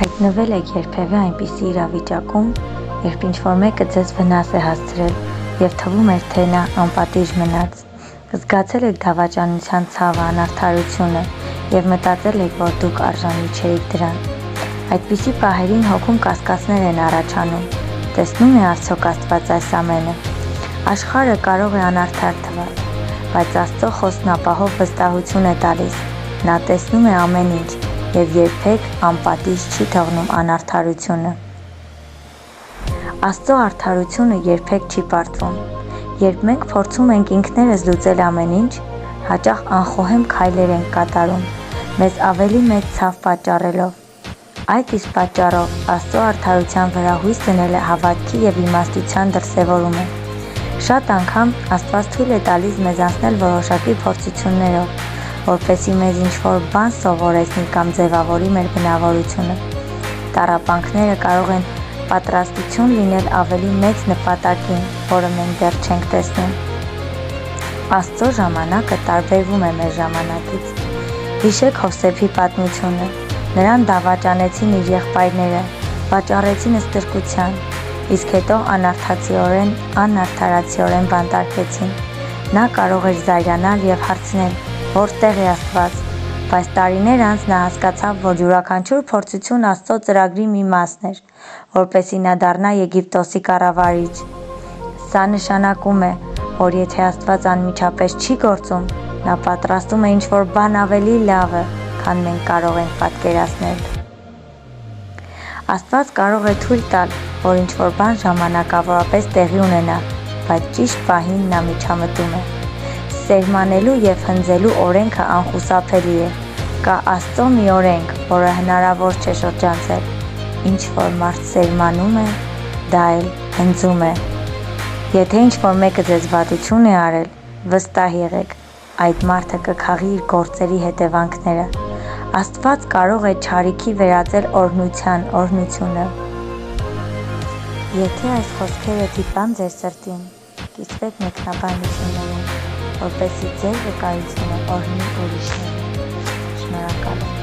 Հայտնվել եք երբևէ այնպիսի իրավիճակում, երբ ինչ-որ մեկը ձեզ վնաս է հասցրել և թվում էր, թե նա անպատիժ մնաց, զգացել եք դավաճանության ցավը, անարդարությունը և մտածել եք, որ դուք արժանի չէիք դրան։ Այդպիսի պահերին հոգում կասկածներ են առաջանում. տեսնում է արդյոք Աստված այս ամենը։ Աշխարհը կարող է անարդար թվալ, բայց Աստծո խոսքն ապահով վստահություն է տալիս։ Նա տեսնում է ամեն ինչ և երբեք անպատիժ չի թողնում անարդարությունը։ Աստծո արդարությունը երբեք չի պարտվում։ Երբ մենք փորձում ենք ինքներս լուծել ամեն ինչ, հաճախ անխոհեմ քայլեր ենք կատարում, մեզ ավելի մեծ ցավ պատճառելով։ Այդ իսկ պատճառով Աստծո արդարության վրա հույս դնելը հավատքի և իմաստության դրսևորում է։ Շատ անգամ Աստված թույլ է տալիս մեզ անցնել որոշակի փորձություններով, որպեսզի մեզ ինչ-որ բան սովորեցնի կամ ձևավորի մեր բնավորությունը։ Տառապանքները կարող են պատրաստություն լինել ավելի մեծ նպատակին, որը մենք դեռ չենք տեսնում։ Աստծո ժամանակը տարբերվում է մեր ժամանակից։ Հիշեք Հովսեփի պատմությունը։ Նրան դավաճանեցին իր եղբայրները, վաճառեցին ստրկության, իսկ հետո անարդարացիորեն բանտարկեցին։ Նա կարող էր զայրանալ և հարցնել, որտե՞ղ է Աստված, բայց տարիներ անց նա հասկացավ, որ յուրաքանչյուր փորձություն Աստծո ծրագրի մի մասն էր, որպեսզի նա դառնա Եգիպտոսի կառավարիչ։ Սա նշանակում է, որ եթե Աստված անմիջապես չի գործում, նա պատրաստում է ինչ-որ բան ավելի լավը, քան մենք կարող ենք պատկերացնել։ Աստված կարող է թույլ տալ, որ ինչ-որ բան ժամանակավորապես տեղի ունենա, բայց ճիշտ պահին նա միջամտում է։ Սերմանելու և հնձելու օրենքը անխուսափելի է։ Կա Աստծո մի օրենք, որը հնարավոր չէ շրջանցել։ Ինչ որ մարդ սերմանում է, դա էլ հնձում է։ Եթե ինչ-որ մեկը ձեզ վատություն է արել, վստահ եղեք, այդ մարդը կքաղի իր գործերի հետևանքները։ Աստված կարող է չարիքի վերածել օրհնության օրհնությունը։ Եթե այս խոսքերը դիպան ձեր սրտին, կիսվեք մեկնաբանություններում, որպեսզի ձեր վկայությունը օրհնի ուրիշներին։ Շնորհակալ եմ։